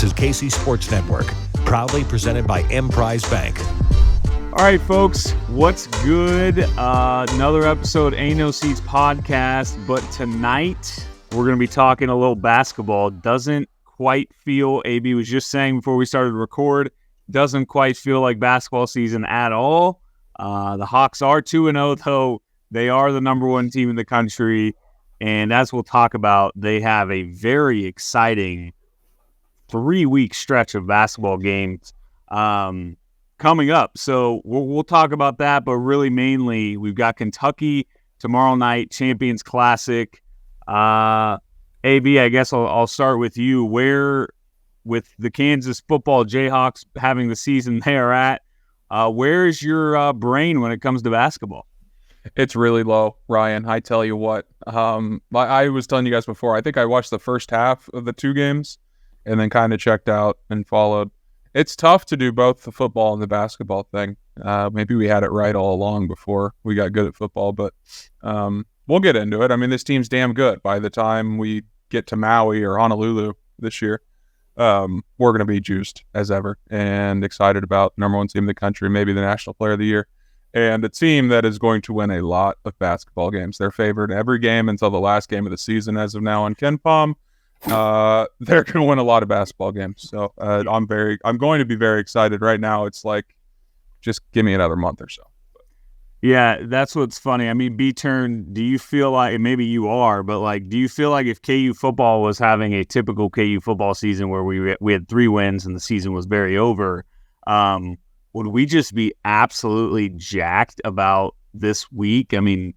is KC Sports Network, proudly presented by Emprise Bank. All right, folks, what's good? Another episode, Ain't No Seats podcast, but tonight we're going to be talking a little basketball. Doesn't quite feel, AB was just saying before we started to record, doesn't quite feel like basketball season at all. The Hawks are 2-0, though. They are the number one team in the country, and as we'll talk about, they have a very exciting 3-week stretch of basketball games coming up. So we'll talk about that, but really mainly we've got Kentucky tomorrow night, Champions Classic. AB, I guess I'll start with you. Where, with the Kansas football Jayhawks having the season they are at, where is your brain when it comes to basketball? It's really low, Ryan. I tell you what. I was telling you guys before, I think I watched the first half of the two games and then kind of checked out and followed. It's tough to do both the football and the basketball thing. Maybe we had it right all along before we got good at football, but we'll get into it. I mean, this team's damn good. By the time we get to Maui or Honolulu this year, we're going to be juiced as ever and excited about number one team in the country, maybe the National Player of the Year. And a team that is going to win a lot of basketball games. They're favored every game until the last game of the season as of now on KenPom. They're going to win a lot of basketball games. So I'm going to be very excited right now. It's like, just give me another month or so. Yeah, that's what's funny. I mean, B-Turn, do you feel like, maybe you are, but like, do you feel like if KU football was having a typical KU football season where we had 3 wins and the season was very over, would we just be absolutely jacked about this week? I mean,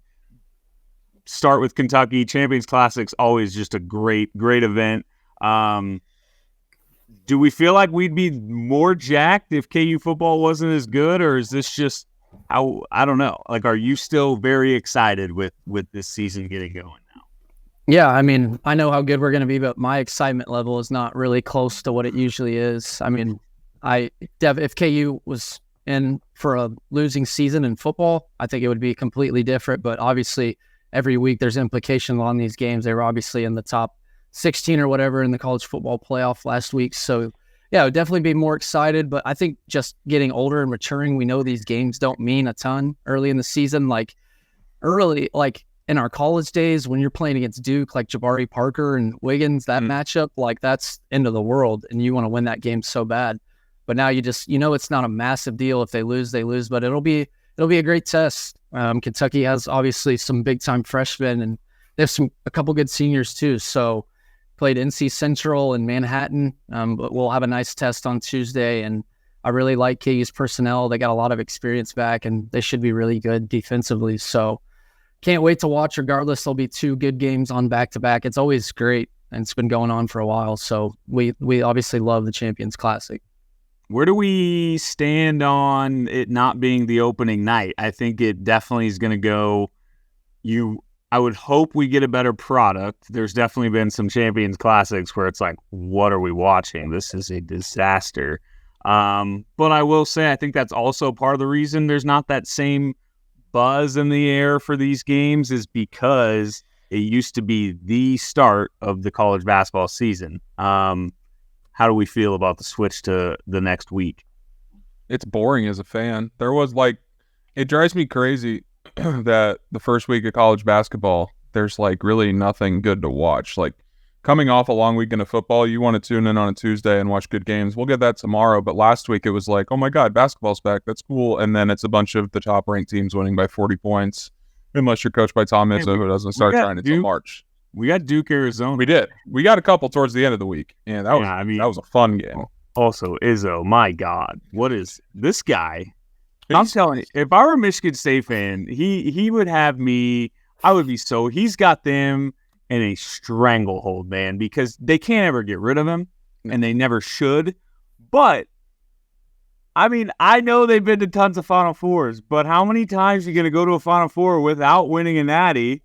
start with Kentucky. Champions Classic's always just a great, great event. Do we feel like we'd be more jacked if KU football wasn't as good, or is this just how, I don't know. Like, are you still very excited with this season getting going now? Yeah, I mean, I know how good we're going to be, but my excitement level is not really close to what it usually is. I mean, if KU was in for a losing season in football, I think it would be completely different. But obviously, every week there's implications on these games. They were obviously in the top 16 or whatever in the college football playoff last week. So, yeah, I would definitely be more excited. But I think just getting older and maturing, we know these games don't mean a ton early in the season. Like in our college days, when you're playing against Duke, like Jabari Parker and Wiggins, that matchup, like that's end of the world, and you want to win that game so bad. But now it's not a massive deal. If they lose, but it'll be a great test. Kentucky has obviously some big time freshmen, and they have a couple good seniors too. So played NC Central and Manhattan, but we'll have a nice test on Tuesday. And I really like KU's personnel. They got a lot of experience back, and they should be really good defensively. So can't wait to watch. Regardless, there'll be 2 good games on back to back. It's always great, and it's been going on for a while. So we obviously love the Champions Classic. Where do we stand on it not being the opening night? I think it definitely is going to go. I would hope we get a better product. There's definitely been some Champions Classics where it's like, what are we watching? This is a disaster. But I will say, I think that's also part of the reason there's not that same buzz in the air for these games, is because it used to be the start of the college basketball season. How do we feel about the switch to the next week? It's boring as a fan. It drives me crazy that the first week of college basketball, there's like really nothing good to watch. Like, coming off a long weekend of football, you want to tune in on a Tuesday and watch good games. We'll get that tomorrow. But last week it was like, oh my God, basketball's back. That's cool. And then it's a bunch of the top ranked teams winning by 40 points, unless you're coached by Tom Izzo, who doesn't start trying until March. We got Duke, Arizona. We did. We got a couple towards the end of the week. And that was a fun game. Also, Izzo, my God, what is this guy? I'm telling you, if I were a Michigan State fan, he would have me. I would be so. He's got them in a stranglehold, man, because they can't ever get rid of him, and they never should. But I mean, I know they've been to tons of Final Fours, but how many times are you going to go to a Final Four without winning a Natty?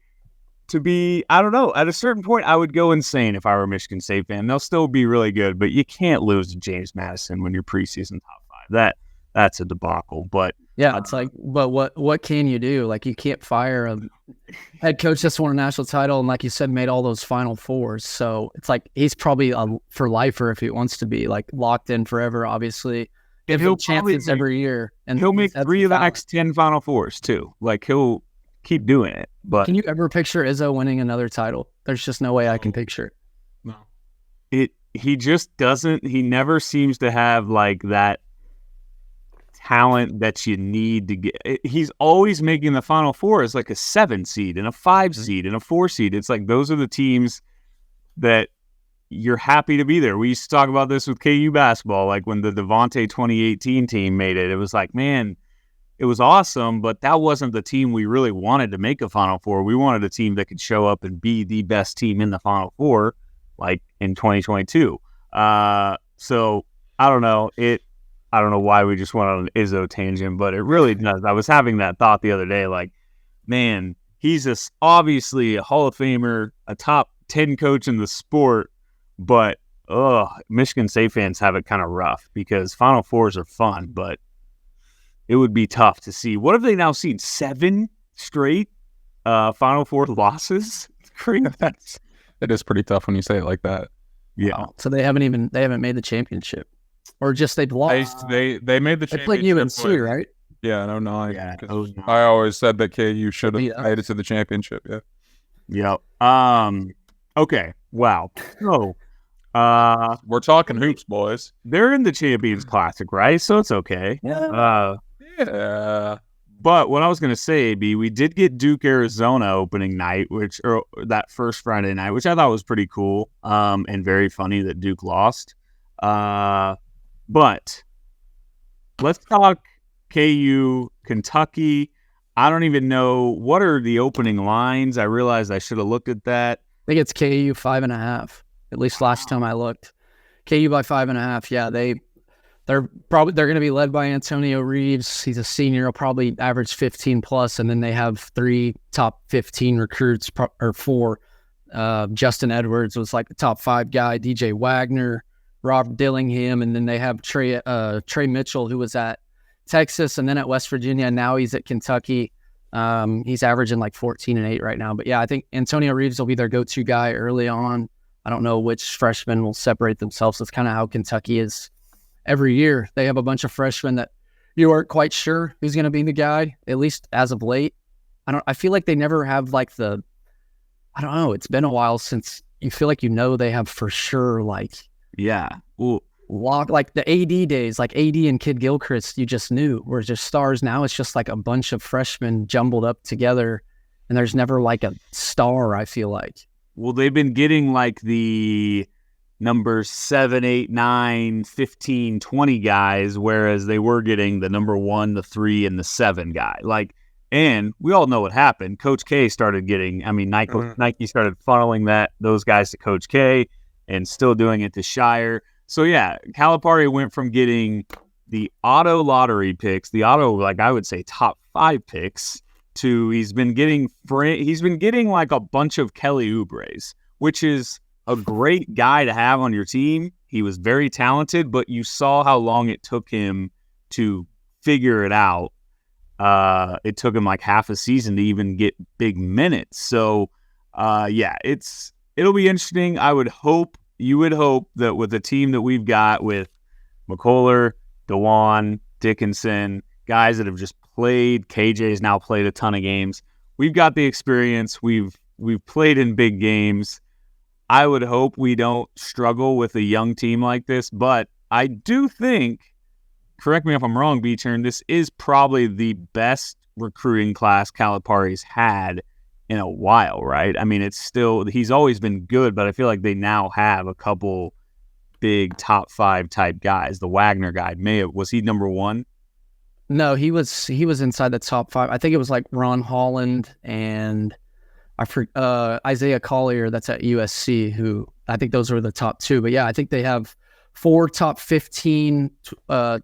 To be, I don't know, at a certain point, I would go insane if I were a Michigan State fan. They'll still be really good, but you can't lose to James Madison when you're preseason top 5. That's a debacle. But Yeah, it's like, but what can you do? Like, you can't fire a head coach that's won a national title and, like you said, made all those Final Fours. So it's like he's probably a for lifer if he wants to be, like, locked in forever. Obviously, give him chances every year, and he'll make 3 of the next 10 Final Fours too. Like, he'll keep doing it. But can you ever picture Izzo winning another title? There's just no way I can picture it. No, he just doesn't. He never seems to have like that talent that you need to get. He's always making the Final Four as like a 7 seed and a 5 seed and a 4 seed. It's like those are the teams that you're happy to be there. We used to talk about this with KU basketball, like when the Devontae 2018 team made it. It was like, man, it was awesome, but that wasn't the team we really wanted to make a Final Four. We wanted a team that could show up and be the best team in the Final Four, like in 2022. So I don't know. I don't know why we just went on an Izzo tangent, but it really does. I was having that thought the other day, like, man, he's obviously a Hall of Famer, a top 10 coach in the sport, but Michigan State fans have it kind of rough because Final Fours are fun, but it would be tough to see. What have they now seen? 7 straight Final Four losses? It's crazy. It is pretty tough when you say it like that. Yeah. Wow. So they haven't made the championship. Or just they've lost. They made the championship. They played UNC, right? Yeah, in 09. Yeah, I always said that KU should have made it to the championship. Yeah. Yep. Okay. Wow. So, we're talking hoops, boys. they're in the Champions Classic, right? So it's okay. Yeah. Yeah. But what I was going to say, AB, we did get Duke, Arizona opening night, or that first Friday night, which I thought was pretty cool and very funny that Duke lost. But let's talk KU, Kentucky. I don't even know. What are the opening lines? I realized I should have looked at that. I think it's KU 5.5. At least last time I looked. KU by 5.5. Yeah, they're going to be led by Antonio Reeves. He's a senior. He'll probably average 15 plus, and then they have 3 top 15 recruits or 4. Justin Edwards was like the top 5 guy. DJ Wagner, Rob Dillingham, and then they have Trey Mitchell, who was at Texas and then at West Virginia. And now he's at Kentucky. He's averaging like 14 and 8 right now. But yeah, I think Antonio Reeves will be their go-to guy early on. I don't know which freshmen will separate themselves. That's kind of how Kentucky is every year. They have a bunch of freshmen that you aren't quite sure who's going to be the guy, at least as of late. I feel like they never have like I don't know. It's been a while since you feel like they have for sure like. Yeah. Well, like the AD days, like AD and Kid Gilchrist, you just knew were just stars. Now it's just like a bunch of freshmen jumbled up together, and there's never like a star, I feel like. Well, they've been getting like the numbers 7, 8, 9, 15, 20 guys, whereas they were getting the number 1, the 3, and the 7 guy. Like, and we all know what happened. Coach K started getting, Nike started funneling those guys to Coach K and still doing it to Shire. So yeah, Calipari went from getting the auto lottery picks, like I would say top 5 picks, to he's been getting like a bunch of Kelly Oubres, which is a great guy to have on your team. He was very talented, but you saw how long it took him to figure it out. It took him like half a season to even get big minutes. So yeah, it'll be interesting. You would hope that with the team that we've got with McCullough, DeJuan, Dickinson, guys that have just played, KJ's now played a ton of games. We've got the experience. We've played in big games. I would hope we don't struggle with a young team like this, but I do think, correct me if I'm wrong, B-Turn, this is probably the best recruiting class Calipari's had in a while, right? I mean, he's always been good, but I feel like they now have a couple big top 5 type guys. The Wagner guy, was he number 1? No, he was inside the top 5. I think it was like Ron Holland and Isaiah Collier that's at USC, who I think those were the top 2. But yeah, I think they have 4 top 15 or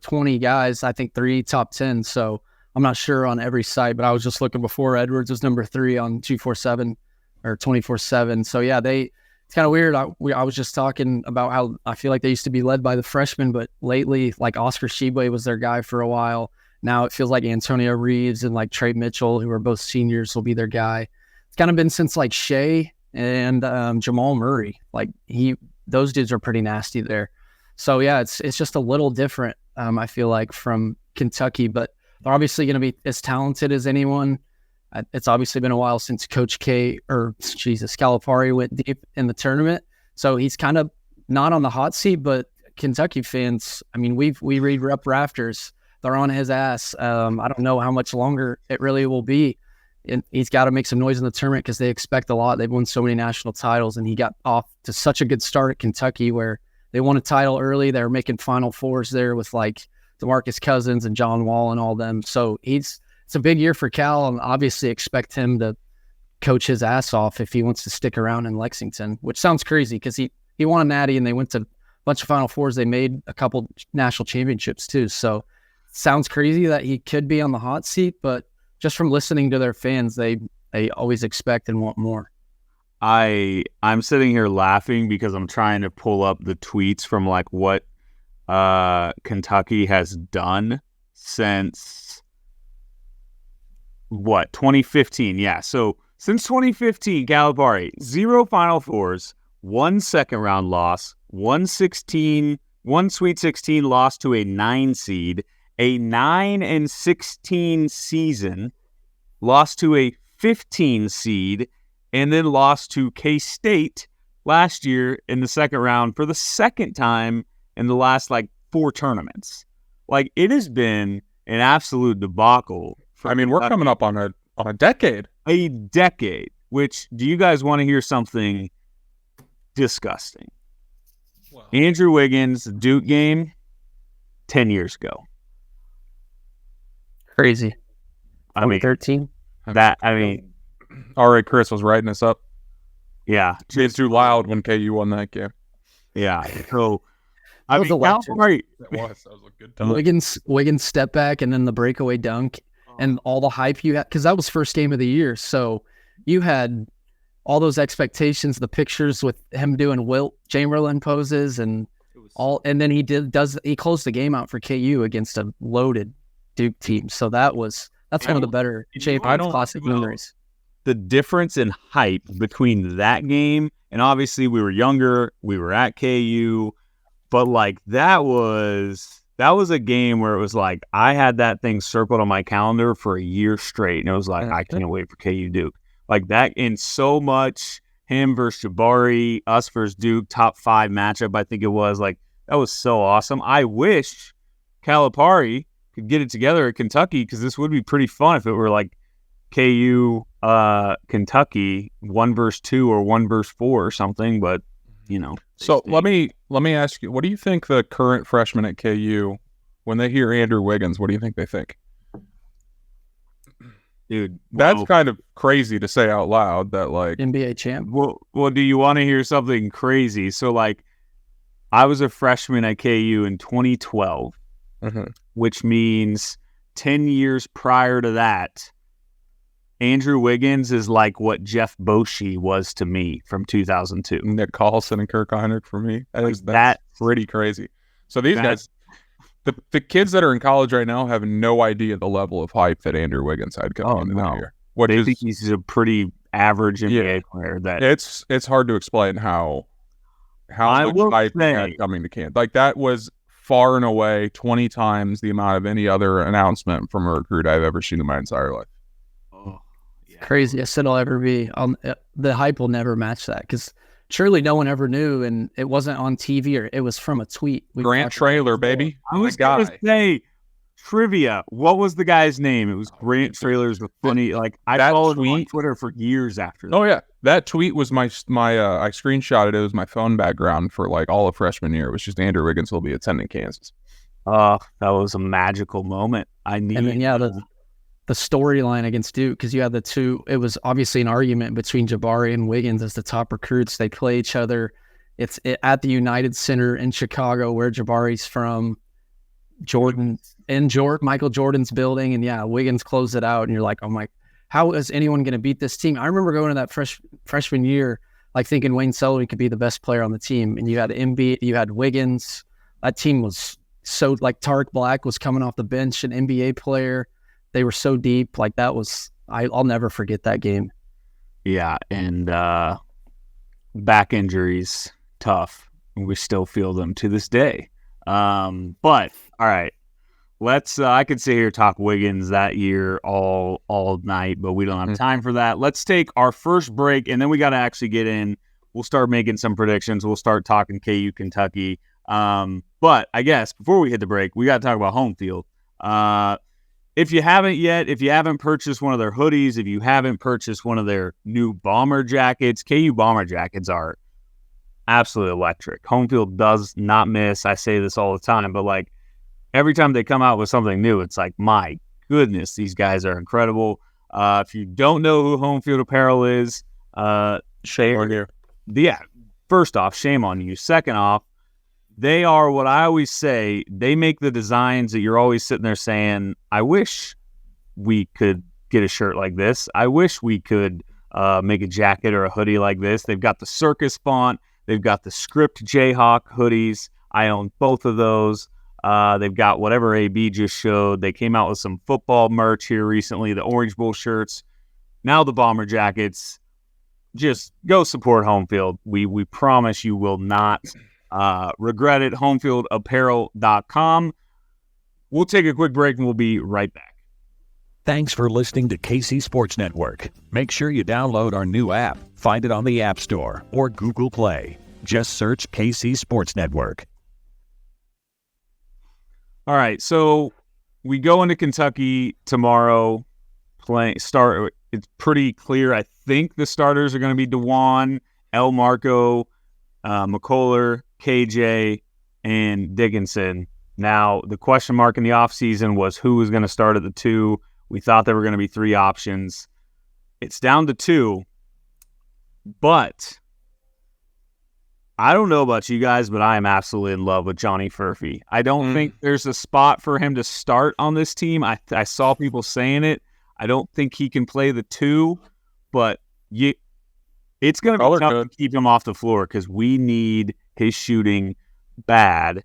20 guys. I think 3 top 10. So I'm not sure on every site, but I was just looking before. Edwards was number 3 on 247 or 24/7. So yeah, it's kind of weird. I was just talking about how I feel like they used to be led by the freshmen, but lately, like Oscar Shibwe was their guy for a while. Now it feels like Antonio Reeves and like Trey Mitchell, who are both seniors, will be their guy. It's kind of been since like Shea and Jamal Murray. Like those dudes are pretty nasty there. So yeah, it's just a little different. I feel like from Kentucky, but they're obviously going to be as talented as anyone. It's obviously been a while since Coach Calipari went deep in the tournament. So he's kind of not on the hot seat, but Kentucky fans, I mean, we read Rep Rafters. They're on his ass. I don't know how much longer it really will be. And he's got to make some noise in the tournament because they expect a lot. They've won so many national titles, and he got off to such a good start at Kentucky where they won a title early. They were making Final Fours there with like DeMarcus Cousins and John Wall and all them. So it's a big year for Cal, and obviously expect him to coach his ass off if he wants to stick around in Lexington, which sounds crazy because he won a natty and they went to a bunch of Final Fours. They made a couple national championships too. So sounds crazy that he could be on the hot seat, but just from listening to their fans, they always expect and want more. I'm sitting here laughing because I'm trying to pull up the tweets from like what Kentucky has done since 2015. Yeah. So since 2015, Calipari, 0 Final Fours, 1 second round loss, 1 Sweet 16 loss to a 9 seed, a 9-16 season, lost to a 15 seed, and then lost to K-State last year in the second round for the second time in the last 4 tournaments. It has been an absolute debacle. We're coming up on a decade. A decade. Which, do you guys want to hear something disgusting? Wow. Andrew Wiggins, Duke game, 10 years ago. Crazy. 13. All right, Chris was writing us up. Yeah. It's too loud when KU won that game. Yeah. So, that was That was a good time. Wiggins step back and then the breakaway dunk and all the hype you had, because that was first game of the year. So you had all those expectations, the pictures with him doing Wilt Chamberlain poses and then he closed the game out for KU against a loaded Duke team. So that's one of the better Champions classic memories. The difference in hype between that game, and obviously we were younger, we were at KU, but that was a game where it was I had that thing circled on my calendar for a year straight, and it was I can't wait for KU Duke. That in so much, him versus Jabari, us versus Duke, top 5 matchup, I think it was. That was so awesome. I wish Calipari could get it together at Kentucky, because this would be pretty fun if it were KU Kentucky 1 versus 2 or 1 versus 4 or something, but So let me ask you, what do you think the current freshmen at KU, when they hear Andrew Wiggins, what do you think they think? Dude, that's kind of crazy to say out loud, that NBA champ. Well, do you want to hear something crazy? So I was a freshman at KU in 2012, which means 10 years prior to that, Andrew Wiggins is what Jeff Boschee was to me from 2002. Nick Collison and Kirk Heinrich for me. That's pretty crazy. So these guys, the kids that are in college right now have no idea the level of hype that Andrew Wiggins had coming into the year. They think he's a pretty average NBA player. That it's hard to explain how much hype he had coming to camp. That was far and away 20 times the amount of any other announcement from a recruit I've ever seen in my entire life. Craziest it'll ever be. The hype will never match that, because surely no one ever knew, and it wasn't on TV, or it was from a tweet. Grant Traylor, baby. I was going to say, trivia. What was the guy's name? It was Grant Traylor's funny. I followed him on Twitter for years after that. Oh yeah, that tweet was my I screenshotted it. It was my phone background for all of freshman year. It was just Andrew Wiggins will be attending Kansas. That was a magical moment. The storyline against Duke, because you had the two, it was obviously an argument between Jabari and Wiggins as the top recruits. They play each other. It's at the United Center in Chicago, where Jabari's from. Michael Jordan's building, and Wiggins closed it out, and you're oh my, how is anyone going to beat this team? I remember going to that freshman year, thinking Wayne Sullivan could be the best player on the team, and you had Embiid, you had Wiggins. That team was so like Tarek Black was coming off the bench, an NBA player. They were so deep. Like that was, I'll never forget that game. Yeah, and back injuries, tough. We still feel them to this day. But all right, let's. I could sit here talk Wiggins that year all night, but we don't have time for that. Let's take our first break, and then we got to actually get in. We'll start making some predictions. We'll start talking KU Kentucky. But I guess before we hit the break, we got to talk about home field. If you haven't yet, if you haven't purchased one of their hoodies, if you haven't purchased one of their new bomber jackets, KU bomber jackets are absolutely electric. Home field does not miss. I say this all the time, but like every time they come out with something new, it's like, my goodness, these guys are incredible. If you don't know who Home Field Apparel is, shame on you. Yeah, first off, shame on you. Second off, they are what I always say. They make the designs that you're always sitting there saying, I wish we could get a shirt like this. I wish we could make a jacket or a hoodie like this. They've got the circus font. They've got the script Jayhawk hoodies. I own both of those. They've got whatever AB just showed. They came out with some football merch here recently, the Orange Bowl shirts. Now the bomber jackets. Just go support Home Field. We promise you will not regret it. Homefieldapparel.com. We'll take a quick break and we'll be right back. Thanks for listening to KC Sports Network. Make sure you download our new app. Find it on the App Store or Google Play. Just search KC Sports Network. All right, so we go into Kentucky tomorrow. It's pretty clear. I think the starters are going to be DeJuan, El Marco, McCullough, KJ, and Dickinson. Now, the question mark in the offseason was who was going to start at the 2. We thought there were going to be 3 options. It's down to 2. But I don't know about you guys, but I am absolutely in love with Johnny Furphy. I don't think there's a spot for him to start on this team. I saw people saying it. I don't think he can play the 2, but it's going to be tough to keep him off the floor because we need his shooting bad.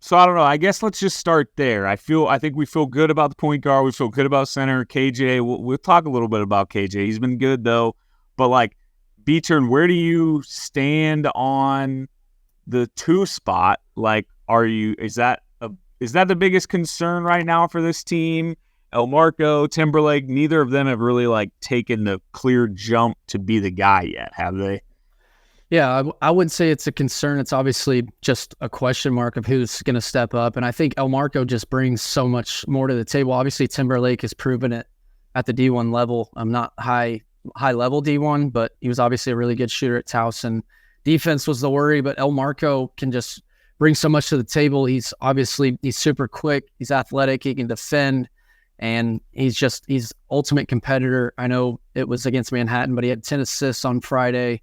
So I don't know. I guess let's just start there. I think we feel good about the point guard. We feel good about center. KJ, we'll talk a little bit about KJ. He's been good though. But like B-Turn, where do you stand on the 2 spot? Like, is that the biggest concern right now for this team? El Marco, Timberlake, neither of them have really like taken the clear jump to be the guy yet, have they? Yeah, I wouldn't say it's a concern. It's obviously just a question mark of who's going to step up. And I think El Marco just brings so much more to the table. Obviously, Timberlake has proven it at the D1 level. I'm not high level D1, but he was obviously a really good shooter at Towson. Defense was the worry, but El Marco can just bring so much to the table. He's super quick. He's athletic. He can defend. And he's ultimate competitor. I know it was against Manhattan, but he had 10 assists on Friday.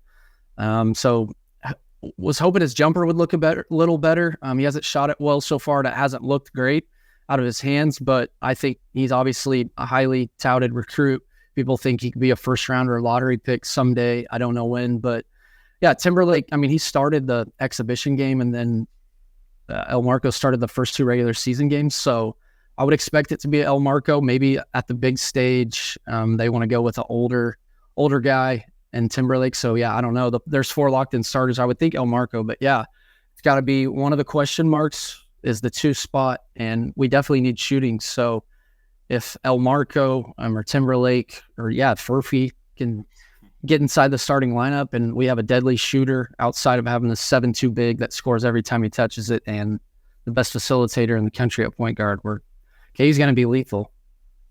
So was hoping his jumper would look a little better. He hasn't shot it well so far. That hasn't looked great out of his hands, but I think he's obviously a highly touted recruit. People think he could be a first round or a lottery pick someday. I don't know when, but yeah, Timberlake, I mean, he started the exhibition game and then El Marco started the first 2 regular season games. So I would expect it to be El Marco. Maybe at the big stage, they want to go with an older guy and Timberlake. So yeah, I don't know. There's 4 locked-in starters. I would think El Marco, but yeah, it's got to be one of the question marks is the 2 spot, and we definitely need shooting. So if El Marco or Timberlake or Furphy can get inside the starting lineup, and we have a deadly shooter outside of having the 7'2" big that scores every time he touches it, and the best facilitator in the country at point guard, he's going to be lethal.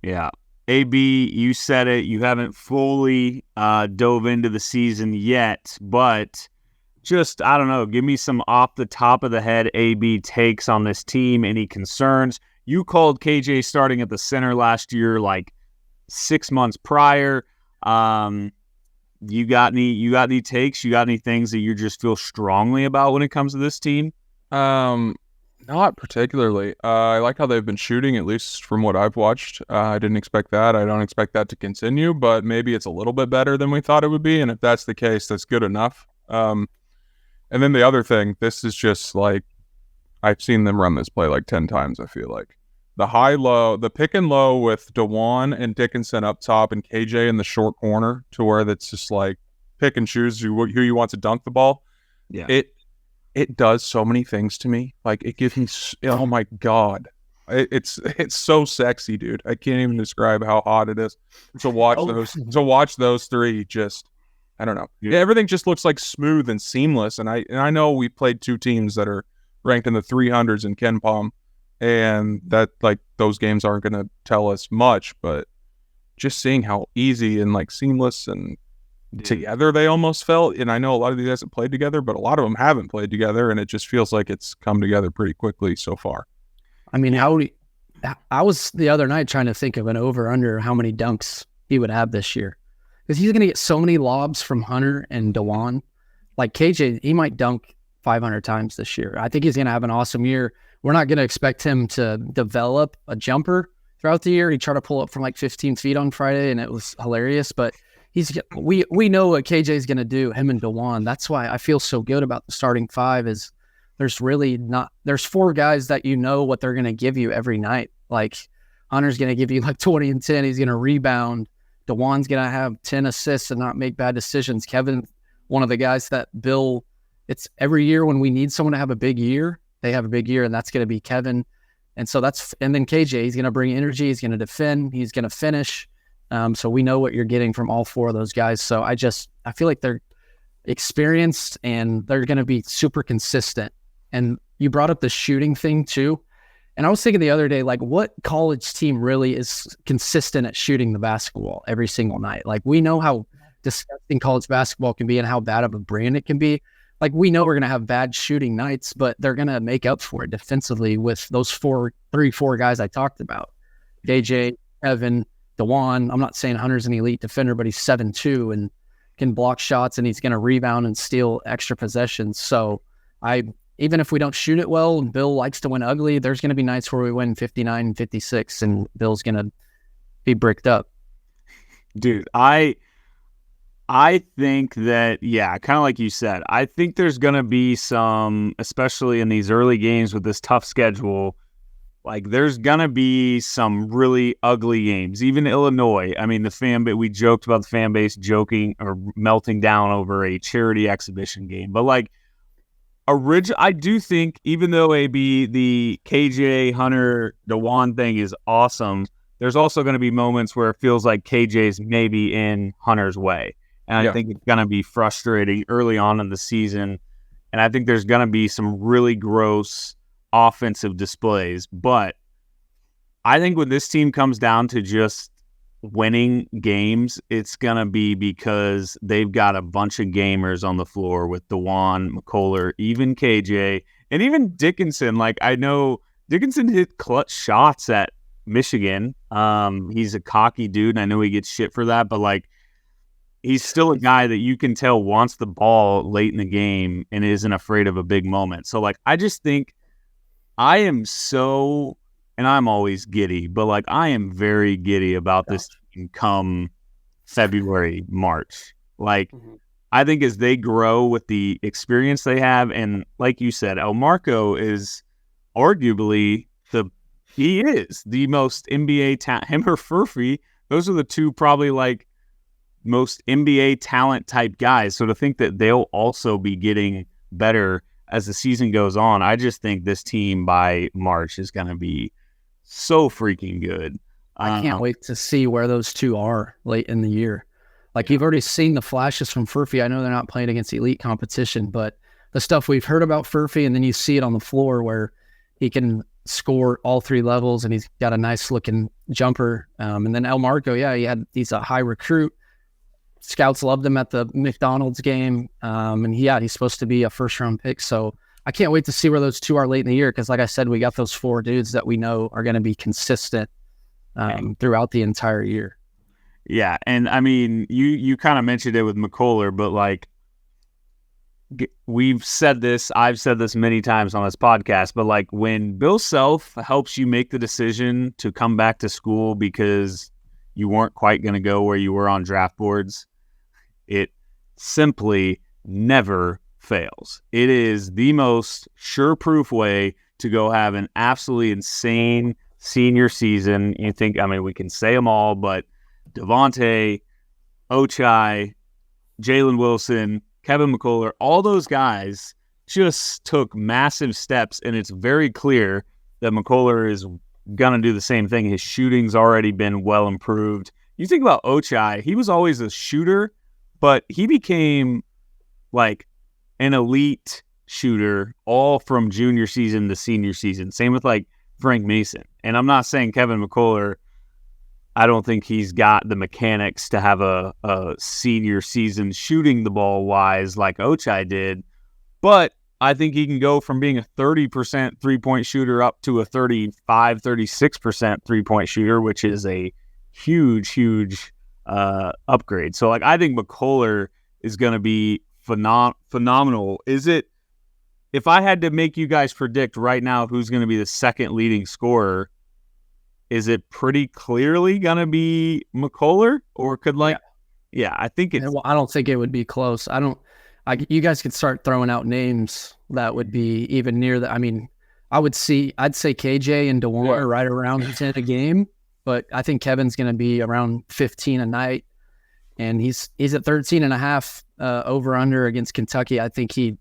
Yeah. AB, you said it. You haven't fully dove into the season yet, but just, I don't know, give me some off the top of the head AB takes on this team. Any concerns? You called KJ starting at the center last year, like 6 months prior. You got any takes? You got any things that you just feel strongly about when it comes to this team? Not particularly. I like how they've been shooting, at least from what I've watched. I didn't expect that. I don't expect that to continue, but maybe it's a little bit better than we thought it would be, and if that's the case, that's good enough. And then the other thing, this is just like I've seen them run this play like 10 times, I feel like. The high-low, the pick and low with DeJuan and Dickinson up top and KJ in the short corner to where that's just like pick and choose who you want to dunk the ball. Yeah. It does so many things to me. Like, it gives me, oh my God. It's so sexy, dude. I can't even describe how hot it is to watch those three. Just, I don't know. Yeah, everything just looks like smooth and seamless. And I know we played two teams that are ranked in the 300s in Ken Palm, and that, like, those games aren't going to tell us much, but just seeing how easy and like seamless and together they almost felt. And I know a lot of these guys have played together, but a lot of them haven't played together, and it just feels like it's come together pretty quickly so far. I mean, I was the other night trying to think of an over-under how many dunks he would have this year, because he's going to get so many lobs from Hunter and DeJuan. Like KJ, he might dunk 500 times this year. I think he's going to have an awesome year. We're not going to expect him to develop a jumper throughout the year. He tried to pull up from like 15 feet on Friday, and it was hilarious. But we know what KJ is going to do, him and DeJuan. That's why I feel so good about the starting five. Is there's four guys that you know what they're going to give you every night. Like, Hunter's going to give you like 20 and 10. He's going to rebound. DeJuan's going to have 10 assists and not make bad decisions. Kevin, one of the guys that Bill, it's every year when we need someone to have a big year, they have a big year, and that's going to be Kevin. And so and then KJ, he's going to bring energy. He's going to defend. He's going to finish. So we know what you're getting from all four of those guys. So I feel like they're experienced and they're going to be super consistent. And you brought up the shooting thing too. And I was thinking the other day, like, what college team really is consistent at shooting the basketball every single night? Like, we know how disgusting college basketball can be and how bad of a brand it can be. Like, we know we're going to have bad shooting nights, but they're going to make up for it defensively with those four guys I talked about. KJ, Evan, DeJuan. I'm not saying Hunter's an elite defender, but he's 7'2" and can block shots, and he's going to rebound and steal extra possessions. So even if we don't shoot it well and Bill likes to win ugly, there's going to be nights where we win 59 and 56 and Bill's going to be bricked up. Dude, I think that, yeah, kind of like you said, I think there's going to be some, especially in these early games with this tough schedule, like, there's going to be some really ugly games. Even Illinois, I mean, we joked about the fan base joking or melting down over a charity exhibition game. But, like, I do think, even though the KJ, Hunter, DeJuan thing is awesome, there's also going to be moments where it feels like KJ's maybe in Hunter's way. And I think it's going to be frustrating early on in the season. And I think there's going to be some really gross offensive displays. But I think when this team comes down to just winning games, it's going to be because they've got a bunch of gamers on the floor with DeJuan, McCullough, even KJ, and even Dickinson. Like, I know Dickinson hit clutch shots at Michigan. He's a cocky dude, and I know he gets shit for that, but, like, he's still a guy that you can tell wants the ball late in the game and isn't afraid of a big moment. So, like, I just think I am so, and I'm always giddy, but, like, I am very giddy about this team come February, March. Like, I think as they grow with the experience they have, and like you said, El Marco is arguably he is the most NBA talent. Him or Furphy, those are the two probably, like, most NBA talent type guys. So to think that they'll also be getting better as the season goes on, I just think this team by March is going to be so freaking good. I can't wait to see where those two are late in the year. Like, you've already seen the flashes from Furphy. I know they're not playing against elite competition, but the stuff we've heard about Furphy, and then you see it on the floor where he can score all three levels and he's got a nice looking jumper. And then El Marco, he's a high recruit. Scouts loved him at the McDonald's game. And he's supposed to be a first round pick. So I can't wait to see where those two are late in the year. Cause like I said, we got those four dudes that we know are going to be consistent throughout the entire year. Yeah. And I mean, you kind of mentioned it with McCullough, but, like, I've said this many times on this podcast, but, like, when Bill Self helps you make the decision to come back to school because you weren't quite going to go where you were on draft boards, it simply never fails. It is the most sure-proof way to go have an absolutely insane senior season. You think, we can say them all, but Devontae, Ochai, Jalen Wilson, Kevin McCullar, all those guys just took massive steps, and it's very clear that McCullar is going to do the same thing. His shooting's already been well improved. You think about Ochai, he was always a shooter, but he became like an elite shooter all from junior season to senior season. Same with like Frank Mason. And I'm not saying Kevin McCullar, I don't think he's got the mechanics to have a senior season shooting the ball wise like Ochai did, but I think he can go from being a 30% three-point shooter up to a 35, 36% three-point shooter, which is a huge upgrade. So like I think McCullar is going to be phenomenal. If I had to make you guys predict right now who's going to be the second leading scorer, is it pretty clearly going to be McCullar, or could I think it's... I don't think it would be close. You guys could start throwing out names that would be even near that. I'd say KJ and DeWarner right around 10 a game, but I think Kevin's going to be around 15 a night, and he's at 13.5 over under against Kentucky. I think he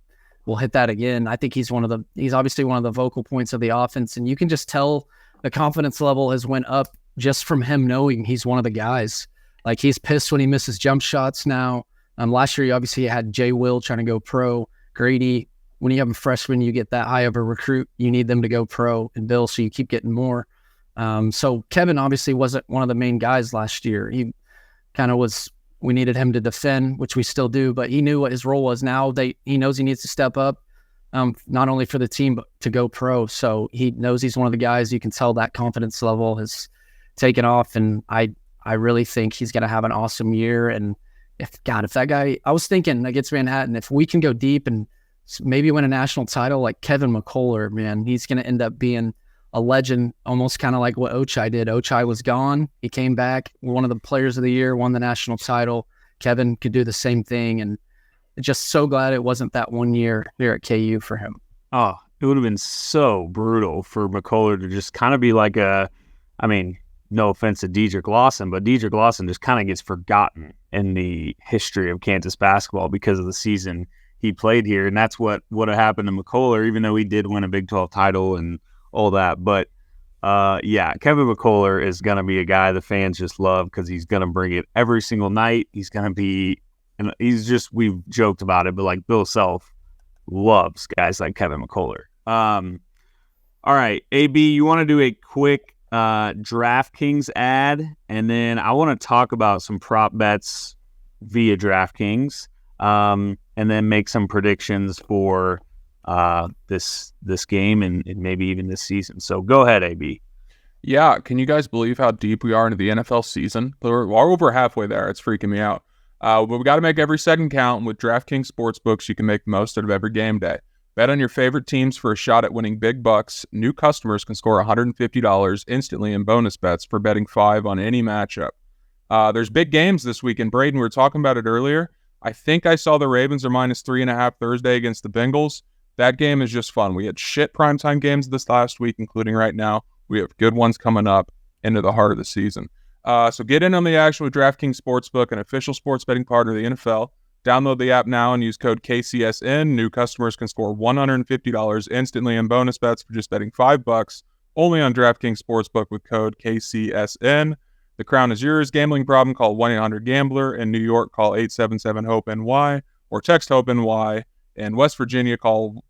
will hit that again. I think he's obviously one of the vocal points of the offense, and you can just tell the confidence level has went up just from him knowing he's one of the guys. Like, he's pissed when he misses jump shots now. Last year, you obviously had Jay Will trying to go pro. Grady, when you have a freshman, you get that high of a recruit, you need them to go pro, and Bill, so you keep getting more. So Kevin obviously wasn't one of the main guys last year. He kind of was, we needed him to defend, which we still do, but he knew what his role was. Now he knows he needs to step up, not only for the team, but to go pro. So he knows he's one of the guys. You can tell that confidence level has taken off, and I really think he's going to have an awesome year. And if that guy, I was thinking against Manhattan, if we can go deep and maybe win a national title like Kevin McCullar, man, he's going to end up being a legend, almost kind of like what Ochai did. Ochai was gone. He came back, one of the players of the year, won the national title. Kevin could do the same thing. And just so glad it wasn't that 1 year here at KU for him. Oh, it would have been so brutal for McCullar to just kind of be like no offense to Dedrick Lawson, but Dedrick Lawson just kind of gets forgotten in the history of Kansas basketball because of the season he played here. And that's what would have happened to McCullar, even though he did win a Big 12 title and all that. But Kevin McCullar is going to be a guy the fans just love because he's going to bring it every single night. He's going to be, and we've joked about it, but like Bill Self loves guys like Kevin McCullar. All right, AB, you want to do a quick DraftKings ad, and then I want to talk about some prop bets via DraftKings, and then make some predictions for this game and maybe even this season. So go ahead, AB. Yeah, can you guys believe how deep we are into the NFL season? We're over halfway there. It's freaking me out. But we got to make every second count. And with DraftKings Sportsbooks, you can make the most out of every game day. Bet on your favorite teams for a shot at winning big bucks. New customers can score $150 instantly in bonus bets for betting 5 on any matchup. There's big games this weekend. Braden, we were talking about it earlier. I think I saw the Ravens are -3.5 Thursday against the Bengals. That game is just fun. We had shit primetime games this last week, including right now. We have good ones coming up into the heart of the season. So get in on the action with DraftKings Sportsbook, an official sports betting partner of the NFL. Download the app now and use code KCSN. New customers can score $150 instantly in bonus bets for just betting $5 only on DraftKings Sportsbook with code KCSN. The crown is yours. Gambling problem, call 1-800-GAMBLER. In New York, call 877-HOPE-NY or text HOPE-NY. In West Virginia,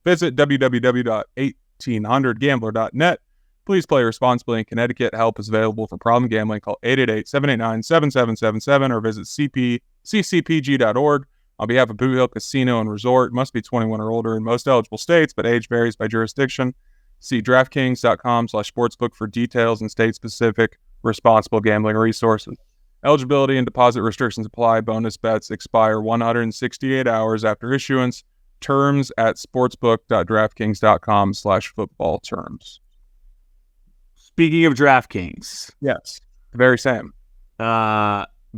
visit www.1800gambler.net. Please play responsibly. In Connecticut, help is available for problem gambling. Call 888-789-7777 or visit ccpg.org. On behalf of Boot Hill Casino and Resort, must be 21 or older in most eligible states, but age varies by jurisdiction. See DraftKings.com/sportsbook for details and state-specific responsible gambling resources. Eligibility and deposit restrictions apply. Bonus bets expire 168 hours after issuance. Terms at sportsbook.draftkings.com/football terms. Speaking of DraftKings. Yes, the very same.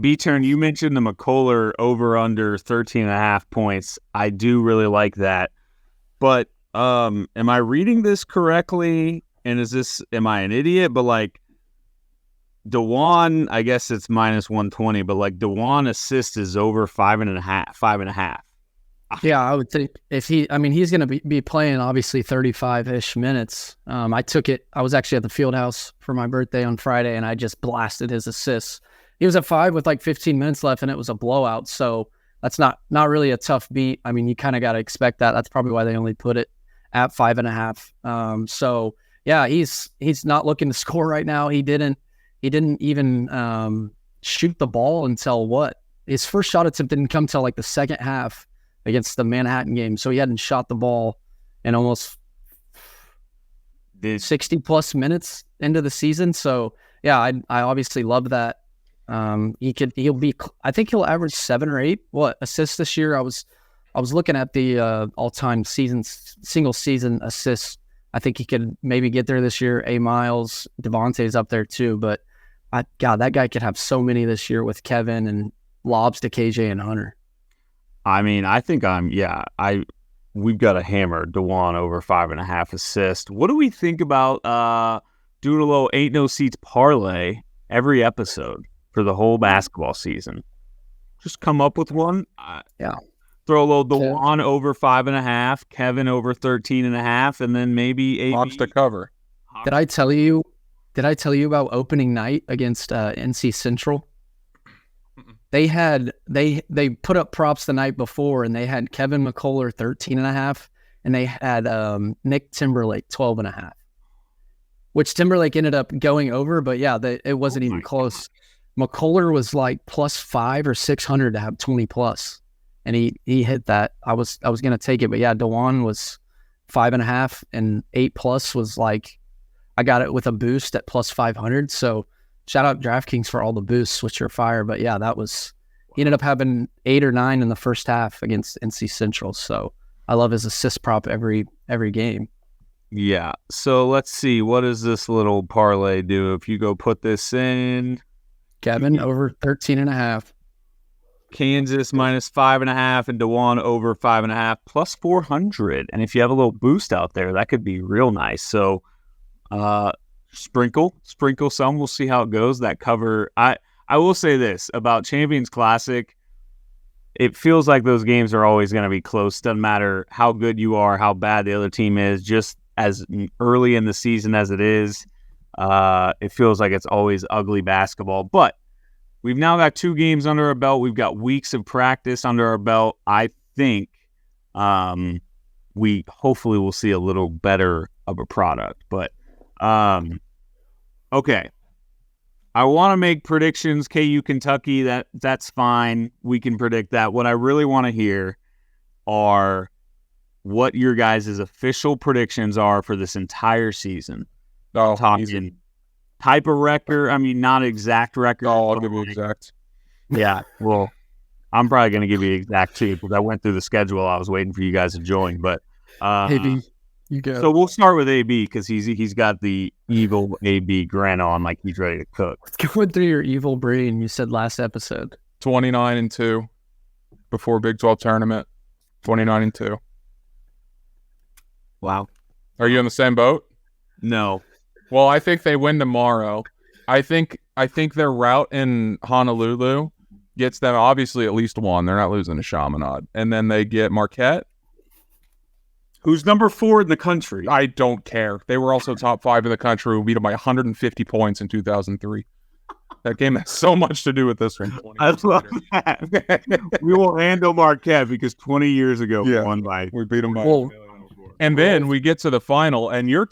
B-Turn, you mentioned the McCullar over under 13.5 points. I do really like that. But am I reading this correctly? And am I an idiot? But like DeJuan, I guess it's minus 120, but like DeJuan assist is over 5.5. Yeah, I would think he's going to be playing obviously 35-ish minutes. I was actually at the field house for my birthday on Friday, and I just blasted his assists. He was at 5 with like 15 minutes left, and it was a blowout. So that's not really a tough beat. I mean, you kind of got to expect that. That's probably why they only put it at 5.5. So yeah, he's not looking to score right now. He didn't even shoot the ball until his first shot attempt didn't come till like the second half against the Manhattan game. So he hadn't shot the ball in almost 60 plus minutes into the season. So yeah, I obviously love that. I think he'll average 7 or 8 assists this year. I was looking at the all-time single season assists. I think he could maybe get there this year. A. Miles, Devontae's up there too, but that guy could have so many this year with Kevin and lobs to KJ and Hunter. I mean, I think we've got to hammer DeJuan over 5.5 assists. What do we think about doing a little Ain't No Seats parlay every episode for the whole basketball season? Just come up with one. Yeah. Throw a little DeJuan over 5.5, Kevin over 13.5, and then maybe AB. Hawks to cover. Did I tell you about opening night against NC Central? They put up props the night before, and they had Kevin McCullough 13.5, and they had Nick Timberlake 12.5, which Timberlake ended up going over, but yeah, it wasn't even close. McCullough was like plus 500 or 600 to have 20 plus, and he hit that. I was gonna take it, but yeah, DeJuan was 5.5, and 8 plus was like I got it with a boost at plus 500. So shout out DraftKings for all the boosts, which are fire. But yeah, he ended up having 8 or 9 in the first half against NC Central. So I love his assist prop every game. Yeah. So let's see. What does this little parlay do? If you go put this in, Kevin over 13.5. Kansas minus 5.5, and DeJuan over 5.5 plus 400. And if you have a little boost out there, that could be real nice. So sprinkle some. We'll see how it goes. That cover. I will say this about Champions Classic. It feels like those games are always going to be close. Doesn't matter how good you are, how bad the other team is, just as early in the season as it is. It feels like it's always ugly basketball. But we've now got 2 games under our belt. We've got weeks of practice under our belt. I think we hopefully will see a little better of a product. But okay. I want to make predictions. KU Kentucky, that's fine. We can predict that. What I really want to hear are what your guys' official predictions are for this entire season. Oh, talking easy. Type of record. I mean, not exact record. Oh, I'll give you exact. Yeah, well, I'm probably going to give you exact too because I went through the schedule. I was waiting for you guys to join, but AB, you go. So we'll start with AB because he's got the evil AB grin on like he's ready to cook. Let's go through your evil brain. You said last episode 29-2 before Big 12 tournament. 29-2. Wow. Are you in the same boat? No. Well, I think they win tomorrow. I think their route in Honolulu gets them obviously at least 1. They're not losing to Chaminade. And then they get Marquette. Who's number 4 in the country? I don't care. They were also top 5 in the country. We beat them by 150 points in 2003. That game has so much to do with this one. I love that. We will handle Marquette because 20 years ago we won by. We beat them by. Well, and then we get to the final, and you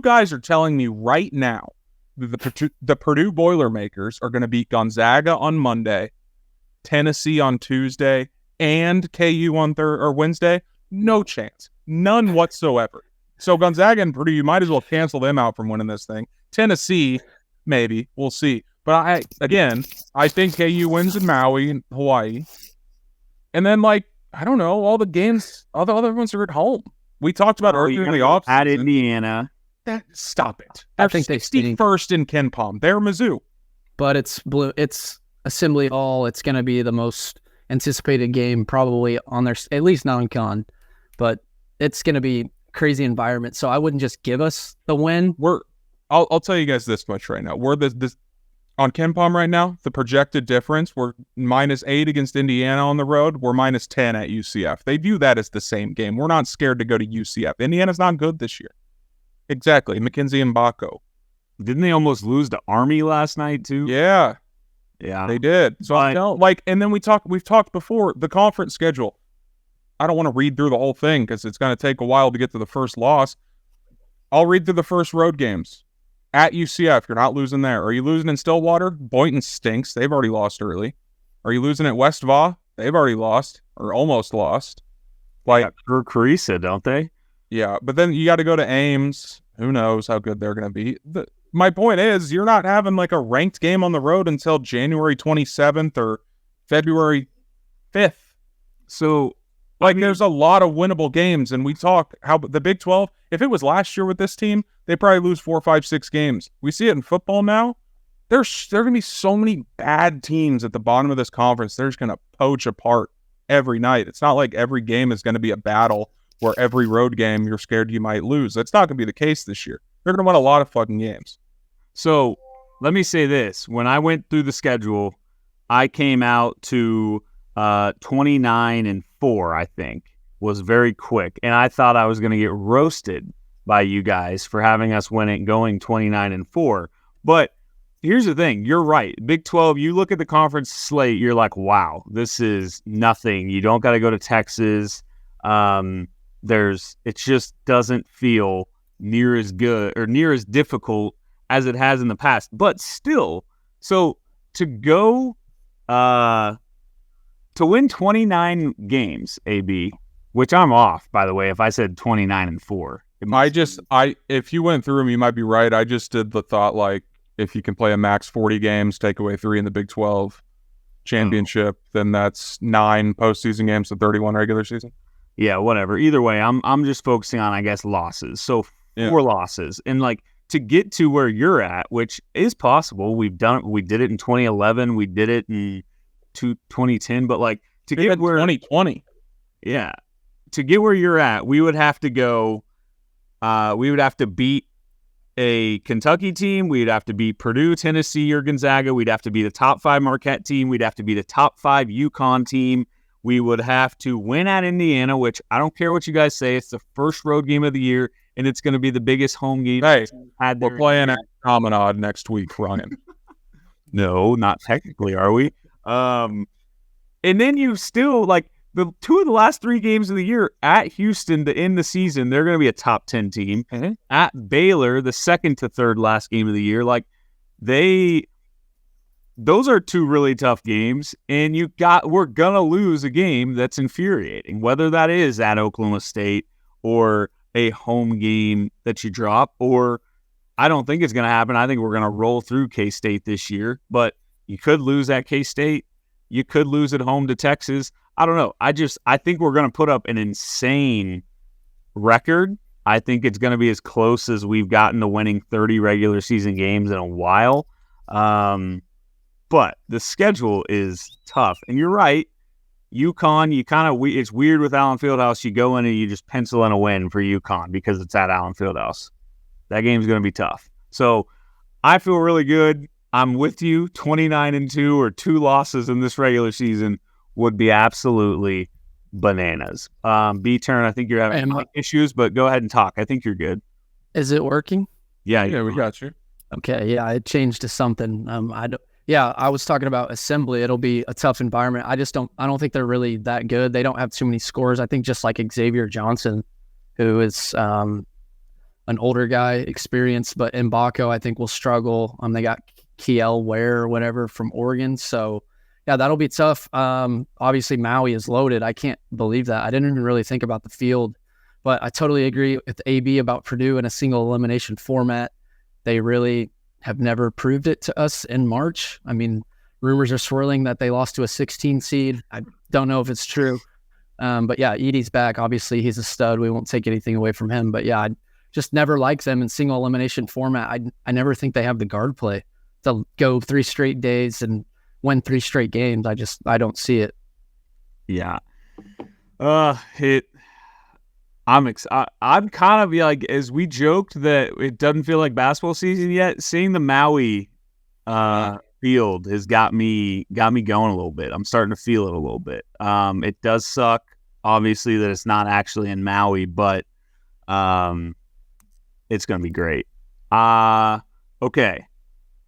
guys are telling me right now that the Purdue Boilermakers are going to beat Gonzaga on Monday, Tennessee on Tuesday, and KU on Wednesday. No chance. None whatsoever. So Gonzaga and Purdue, you might as well cancel them out from winning this thing. Tennessee, maybe. We'll see. But I think KU wins in Maui and Hawaii. And then, I don't know, all the games, all the other ones are at home. We talked about earlier in the offseason. At Indiana. Stop it. I think they 61st in Ken Palm. They're Mizzou. But it's Assembly Hall. It's going to be the most anticipated game probably on their, at least non-con. But it's going to be crazy environment. So I wouldn't just give us the win. I'll tell you guys this much right now. We're this on KenPom right now. The projected difference, we're -8 against Indiana on the road. We're -10 at UCF. They view that as the same game. We're not scared to go to UCF. Indiana's not good this year. Exactly. McKenzie and Baco. Didn't they almost lose to Army last night too? Yeah, they did. So and then we've talked before the conference schedule. I don't want to read through the whole thing because it's going to take a while to get to the first loss. I'll read through the first road games. At UCF, you're not losing there. Are you losing in Stillwater? Boynton stinks. They've already lost early. Are you losing at West Va? They've already lost or almost lost. Like Carissa, don't they? Yeah, but then you got to go to Ames. Who knows how good they're going to be. My point is, you're not having like a ranked game on the road until January 27th or February 5th. So, there's a lot of winnable games, and we talk how the Big 12, if it was last year with this team, they probably lose 4, 5, 6 games. We see it in football now. There are going to be so many bad teams at the bottom of this conference. They're just going to poach apart every night. It's not like every game is going to be a battle where every road game you're scared you might lose. That's not going to be the case this year. They're going to win a lot of fucking games. So let me say this. When I went through the schedule, I came out to 29-4, I think, was very quick. And I thought I was going to get roasted by you guys for having us going 29-4. But here's the thing. You're right. Big 12, you look at the conference slate, you're like, wow, this is nothing. You don't got to go to Texas. It just doesn't feel near as good or near as difficult as it has in the past. But still, so to go to win 29 games, AB, which I'm off, by the way, if I said 29-4. If you went through them, you might be right. I just did the thought, like, if you can play a max 40 games, take away 3 in the Big 12 championship, then that's 9 postseason games to 31 regular season. Yeah, whatever. Either way, I'm just focusing on, I guess, losses. So 4 losses. And like to get to where you're at, which is possible. We did it in 2011, we did it in 2010, but like to get where 2020. Yeah. To get where you're at, we would have to go we would have to beat a Kentucky team, we'd have to beat Purdue, Tennessee, or Gonzaga, we'd have to be the top 5 Marquette team, we'd have to be the top 5 UConn team. We would have to win at Indiana, which I don't care what you guys say. It's the first road game of the year, and it's going to be the biggest home game. Hey, we're playing at Promenade next week, Ryan. No, not technically, are we? And then you still, like, the 2 of the last 3 games of the year at Houston to end the season, they're going to be a top 10 team. Mm-hmm. At Baylor, the second to third last game of the year, like, those are 2 really tough games, and we're going to lose a game that's infuriating, whether that is at Oklahoma State or a home game that you drop, or I don't think it's going to happen. I think we're going to roll through K-State this year, but you could lose at K-State. You could lose at home to Texas. I don't know. I think we're going to put up an insane record. I think it's going to be as close as we've gotten to winning 30 regular season games in a while. But the schedule is tough. And you're right. UConn, it's weird with Allen Fieldhouse. You go in and you just pencil in a win for UConn because it's at Allen Fieldhouse. That game's going to be tough. So I feel really good. I'm with you. 29-2 or 2 losses in this regular season would be absolutely bananas. B-Turn, I think you're having issues, but go ahead and talk. I think you're good. Is it working? Yeah, we got you. Okay, yeah, it changed to something. I was talking about Assembly. It'll be a tough environment. I don't think they're really that good. They don't have too many scores. I think just like Xavier Johnson, who is an older guy, experienced, but Mbako, I think, will struggle. They got Kiel Ware or whatever from Oregon. So, yeah, that'll be tough. Obviously, Maui is loaded. I can't believe that. I didn't even really think about the field. But I totally agree with AB about Purdue in a single elimination format. They really have never proved it to us in March. I mean, rumors are swirling that they lost to a 16 seed. I don't know if it's true. But yeah, Edey's back. Obviously, he's a stud. We won't take anything away from him. But yeah, I just never liked them in single elimination format. I never think they have the guard play to go 3 straight days and win 3 straight games. I don't see it. Yeah. I'm kind of like, as we joked that it doesn't feel like basketball season yet, seeing the Maui field has got me going a little bit. I'm starting to feel it a little bit. It does suck, obviously, that it's not actually in Maui, but it's going to be great. Okay.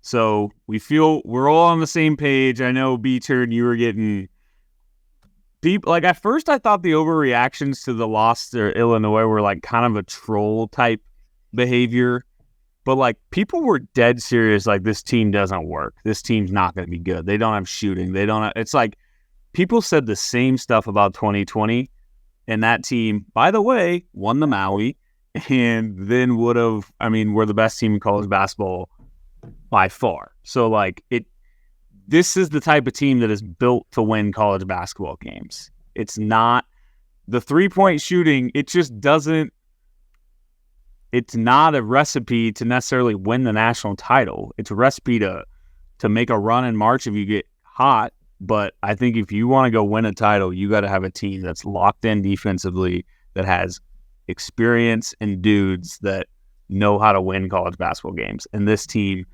So we're all on the same page. I know, B-Turn, you were getting people, like, at first I thought the overreactions to the loss to Illinois were like kind of a troll type behavior, but like people were dead serious. Like, this team doesn't work. This team's not going to be good. They don't have shooting. It's like people said the same stuff about 2020, and that team, by the way, won the Maui and then we're the best team in college basketball by far. So like this is the type of team that is built to win college basketball games. It's not the 3-point shooting. It just doesn't. It's not a recipe to necessarily win the national title. It's a recipe to make a run in March if you get hot. But I think if you want to go win a title, you got to have a team that's locked in defensively, that has experience and dudes that know how to win college basketball games. And this team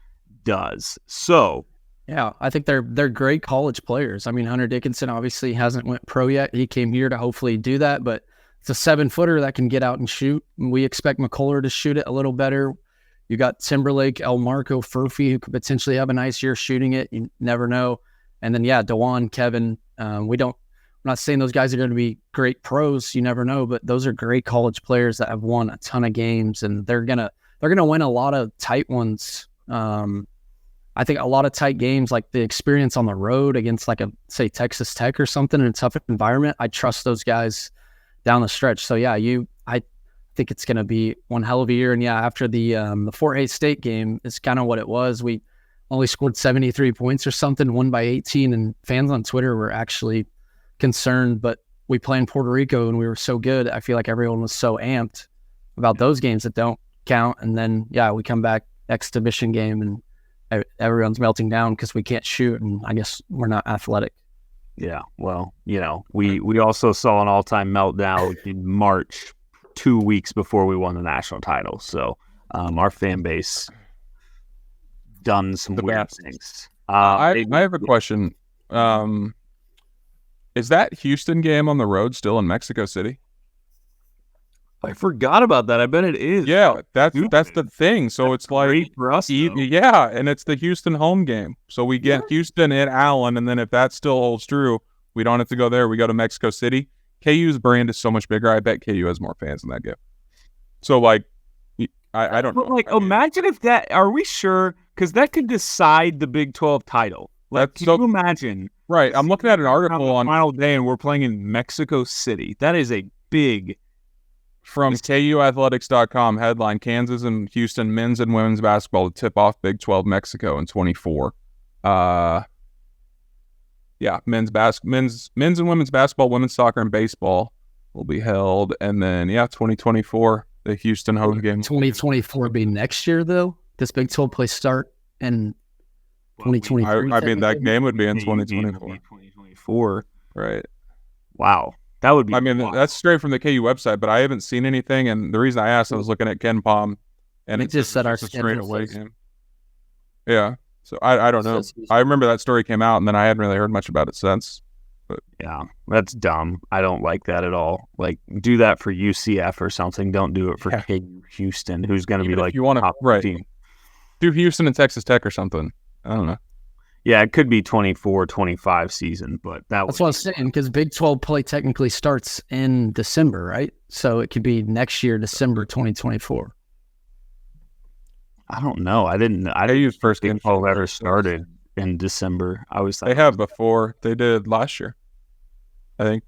does. So yeah, I think they're great college players. I mean, Hunter Dickinson obviously hasn't went pro yet. He came here to hopefully do that, but it's a 7-footer that can get out and shoot. We expect McCullough to shoot it a little better. You got Timberlake, El Marco, Furphy, who could potentially have a nice year shooting it. You never know. And then, yeah, Dewan, Kevin. I'm not saying those guys are going to be great pros. You never know, but those are great college players that have won a ton of games, and they're gonna win a lot of tight ones. I think a lot of tight games, like the experience on the road against, like, say Texas Tech or something in a tough environment. I trust those guys down the stretch. So yeah, I think it's going to be one hell of a year. And yeah, after the Fort Hays State game, it's kind of what it was. We only scored 73 points or something, won by 18, and fans on Twitter were actually concerned. But we played in Puerto Rico and we were so good. I feel like everyone was so amped about those games that don't count. And then yeah, we come back exhibition game and everyone's melting down because we can't shoot, and I guess we're not athletic. Yeah, well, we also saw an all-time meltdown in March, 2 weeks before we won the national title. So our fan base done some weird things. I have a question. Is that Houston game on the road still in Mexico City? I forgot about that. I bet it is. Yeah, that's the thing. So it's like great for us, yeah, and it's the Houston home game. So we get Houston at Allen, and then if that still holds true, we don't have to go there. We go to Mexico City. KU's brand is so much bigger. I bet KU has more fans in that game. So like, I don't know. Like, imagine if that. Are we sure? Because that could decide the Big 12 title. Like, can you imagine? Right. I'm looking at an article on final day, and we're playing in Mexico City. That is a big. From KUathletics.com, headline, Kansas and Houston men's and women's basketball to tip off Big 12 Mexico in 24. Yeah, men's and women's basketball, women's soccer, and baseball will be held. And then, 2024, the Houston home game. 2024 be next year, though? Does Big 12 play start in 2023? I mean, that game would be in 2024. 2024. Right. Wow. That would be. I mean, that's straight from the KU website, but I haven't seen anything. And the reason I asked, I was looking at Ken Palm, and it just said our straight away game. Yeah, so I don't know. I remember that story came out, and then I hadn't really heard much about it since. But yeah, that's dumb. I don't like that at all. Like, do that for UCF or something. Don't do it for KU Houston, who's going to be like, you want to, right? Team. Do Houston and Texas Tech or something. I don't know. Yeah, it could be 24-25 season, but that's what I was saying, because Big 12 play technically starts in December, right? So it could be next year, December 2024. I don't know. I didn't use first Big 12 ever started in December. They have before. They did last year. I think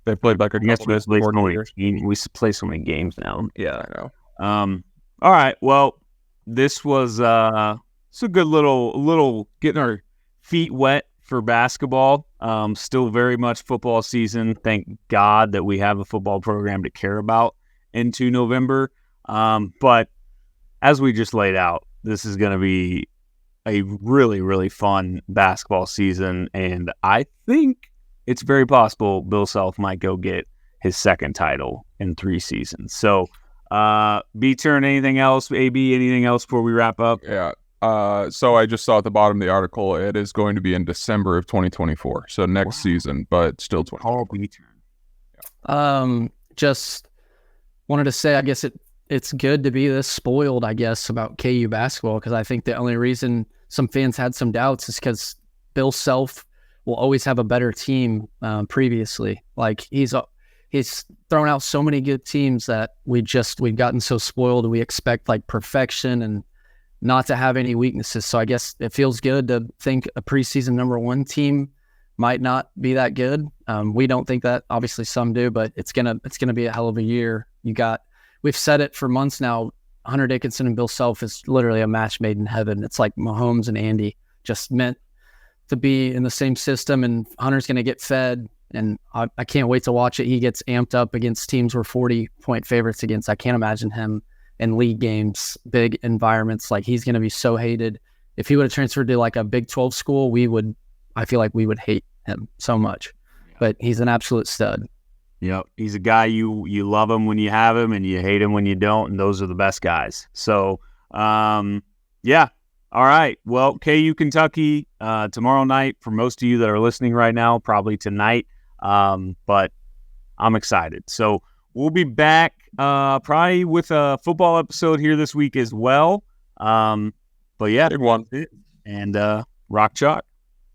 they played like a couple of years. We play so many games now. Yeah, I know. All right. Well, this was it's a good little getting our feet wet for basketball. Still very much football season. Thank God that we have a football program to care about into November. But as we just laid out, this is going to be a really, really fun basketball season. And I think it's very possible Bill Self might go get his second title in 3 seasons. So, B-Turn, anything else? AB, anything else before we wrap up? Yeah. So I just saw at the bottom of the article, it is going to be in December of 2024. So next season, but still 2024. Just wanted to say, I guess it's good to be this spoiled, I guess, about KU basketball, because I think the only reason some fans had some doubts is because Bill Self will always have a better team previously. Like he's thrown out so many good teams that we've gotten so spoiled. We expect like perfection and not to have any weaknesses. So I guess it feels good to think a preseason number 1 team might not be that good. We don't think that. Obviously some do, but it's gonna be a hell of a year. We've said it for months now. Hunter Dickinson and Bill Self is literally a match made in heaven. It's like Mahomes and Andy, just meant to be in the same system, and Hunter's going to get fed. And I can't wait to watch it. He gets amped up against teams we're 40-point favorites against. I can't imagine him in league games, big environments. Like he's going to be so hated. If he would have transferred to like a Big 12 school, I feel like we would hate him so much. But he's an absolute stud. Yep. He's a guy you love him when you have him and you hate him when you don't, and those are the best guys. So, yeah. All right. Well, KU Kentucky tomorrow night for most of you that are listening right now, probably tonight. But I'm excited. So we'll be back probably with a football episode here this week as well. But yeah, Big one. and Rock Chalk.